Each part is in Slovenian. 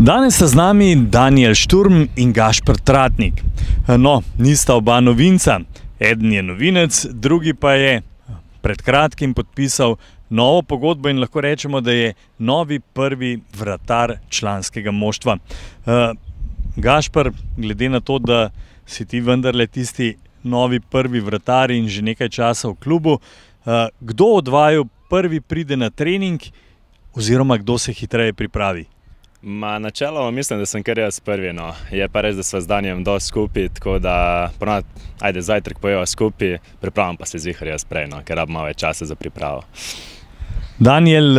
Danes sta z nami Danijel Šturm in Gašper Tratnik. No, nista oba novinca. Eden je novinec, drugi pa je pred kratkim podpisal novo pogodbo in lahko rečemo, da je novi prvi vratar članskega moštva. Gašper, glede na to, da si ti vendarle tisti novi prvi vratar in že nekaj časa v klubu, kdo od vaju prvi pride na trening oziroma kdo se hitreje pripravi? Načeloma mislim, da sem kar jaz prvi. No. Je pa res, da sva z Danijem dosti skupaj, tako da ajde zajtrk pojeva skupaj, pripravim pa se zvihar jaz prej, no, ker rabim malo več časa za pripravo. Danijel,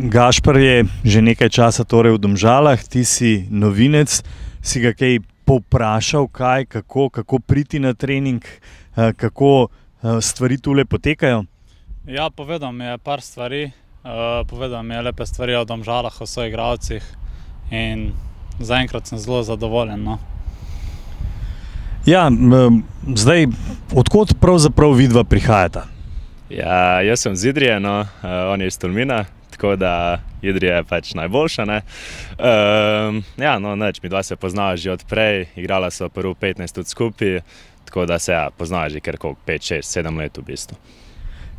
Gašper je že nekaj časa torej v Domžalah, ti si novinec, si ga kaj povprašal, kako priti na trening, kako stvari tule potekajo? Ja, povedal mi je par stvari. Povedal mi je lepe stvari o Domžalah, o soigralcih in zaenkrat sem zelo zadovoljen. No. Ja, zdaj, odkot pravzaprav vidva prihajata? Ja, jaz sem z Idrije, no, on je iz Tolmina, tako da Idrija je pač najboljša, ne. Ja, no, nič, mi dva se poznava že od prej, igrala so prvo 15 tudi skupaj, tako da se poznava že kar 5, 6, 7 let v bistvu.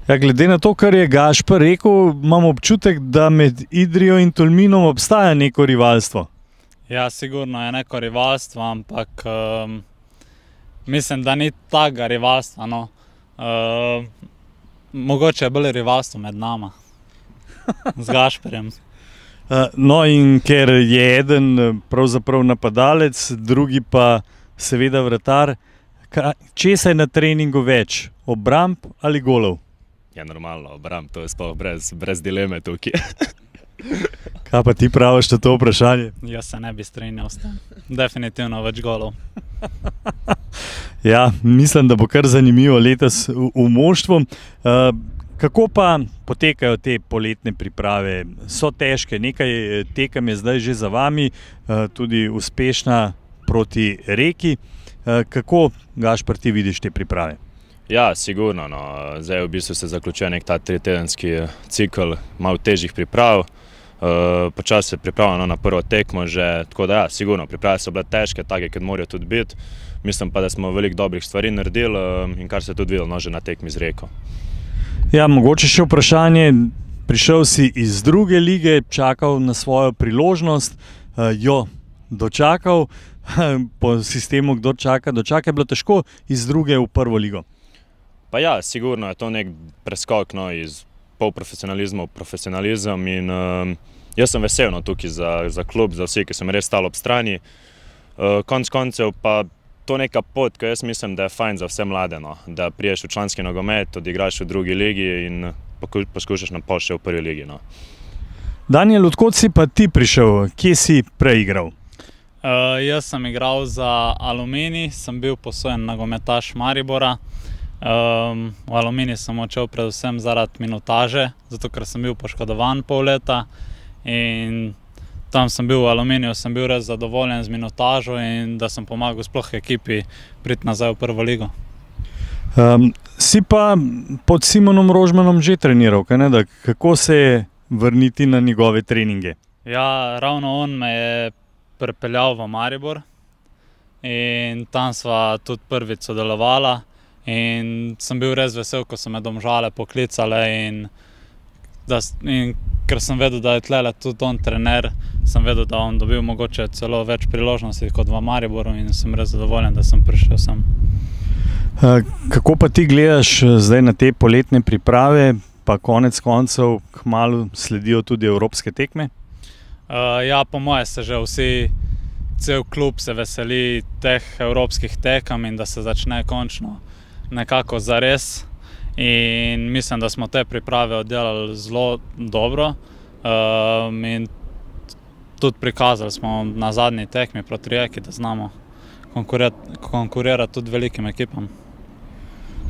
Ja, glede na to, kar je Gašper rekel, imam občutek, da med Idrijo in Tolminom obstaja neko rivalstvo. Ja, sigurno je neko rivalstvo, ampak mislim, da ni takega rivalstva. No. Mogoče je bolj rivalstvo med nama, z Gašperjem. No, in ker je eden pravzaprav napadalec, drugi pa seveda vratar, česa je na treningu več, obramb ali golov? Ja, normalno, obramb, to je sploh brez dileme tukaj. Kaj pa ti praviš na to vprašanje? Jaz se ne bi strinjal s tem. Definitivno več golov. Ja, mislim, da bo kar zanimivo letos v moštvu. Kako pa potekajo te poletne priprave? So težke, nekaj tekem je zdaj že za vami, tudi uspešna proti Reki. Kako, Gašper, ti vidiš te priprave? Ja, sigurno. No. Zdaj v bistvu se zaključuje nek ta 3-tedenski cikl malo težjih priprav. Počasi se pripravljamo na prvo tekmo že, tako da ja, sigurno, priprave so bile težke, take, kot morajo tudi biti. Mislim pa, da smo veliko dobrih stvari naredili in kar se je tudi videlo že na tekmi z Reko. Ja, mogoče še vprašanje. Prišel si iz druge lige, čakal na svojo priložnost, jo dočakal, po sistemu kdo čaka, dočaka. Je bilo težko iz druge v prvo ligo? Pa ja, sigurno je to nek preskok, no, iz polprofesionalizma v profesionalizem in jaz sem vesel, no, tukaj za klub, za vsi, ki so mi res stali ob strani. Konec koncev pa to neka pot, ko jaz mislim, da je fajn za vse mlade, no, da priješ v članski nogomet, odigraš v drugi ligi in poskušaš na pol še v prvi ligi. No. Danijel, odkot si pa ti prišel? Kje si prej igral? Jaz sem igral za Aluminij, sem bil posojen nogometaš Maribora. V Aluminij sem odšel predvsem zaradi minutaže, zato ker sem bil poškodovan pol leta in tam sem bil v Aluminiju, sem bil res zadovoljen z minutažo in da sem pomagal sploh ekipi priti nazaj v prvo ligo. Si pa pod Simonom Rožmanom že treniral, kaj ne? Kako se je vrniti na njegove treninge? Ja, ravno on me je pripeljal v Maribor in tam sva tudi prvič sodelovala. In sem bil res vesel, ko so me Domžale poklicale in ker sem vedel, da je tlele tudi on trener, sem vedel, da on dobil mogoče celo več priložnosti kot v Mariboru in sem res zadovoljen, da sem prišel sem. Kako pa ti gledaš zdaj na te poletne priprave, pa konec koncev kmalu sledijo tudi evropske tekme? Ja, po moje se že cel klub se veseli teh evropskih tekem in da se začne končno nekako zares in mislim, da smo te priprave oddelali zelo dobro in tudi prikazali smo na zadnji tekmi proti Rijeki, da znamo konkurirati tudi velikim ekipam.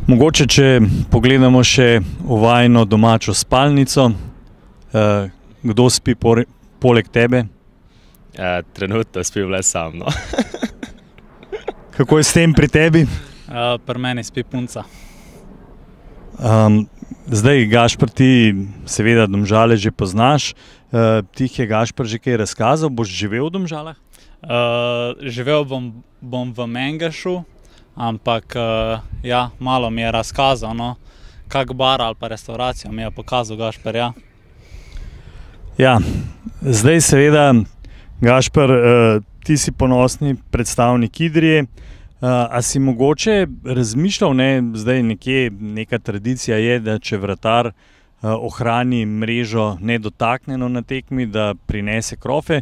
Mogoče, če pogledamo še v vajino domačo spalnico, kdo spi poleg tebe? Trenutno spim le sam, no. Kako je s tem pri tebi? Pri meni spi punca. Zdaj, Gašper, ti seveda Domžale že poznaš. Ti jih je Gašper že kaj razkazal, boš živel v Domžalah? Živel bom v Mengešu, ampak ja, malo mi je razkazal, no, kak bar ali pa restauracijo mi je pokazal Gašper, ja. Ja, zdaj seveda, Gašper, ti si ponosni predstavnik Idrije. A si mogoče razmišljal, zdaj nekje neka tradicija je, da če vratar ohrani mrežo nedotaknjeno na tekmi, da prinese krofe,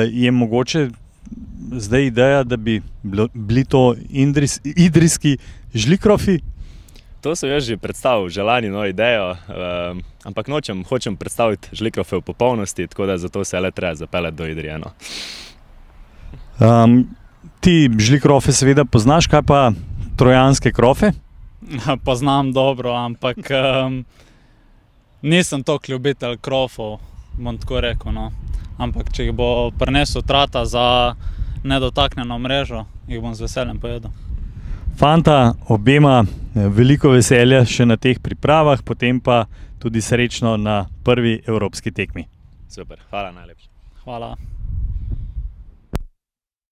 je mogoče zdaj ideja, da bi bili to idrijski žlikrofi? To sem jaz že predstavil, že lani idejo, ampak hočem predstaviti žlikrofe v popolnosti, tako da zato se le treba zapeljati do Idrije. Ti žlikrofe seveda poznaš, kaj pa trojanske krofe? Poznam dobro, ampak nisem toliko ljubitelj krofov, bom tako rekel, no. Ampak če jih bo prinesel Trata za nedotaknjeno mrežo, jih bom z veseljem pojedel. Fanta, obema veliko veselja še na teh pripravah, potem pa tudi srečno na prvi evropski tekmi. Super, hvala najlepše. Hvala.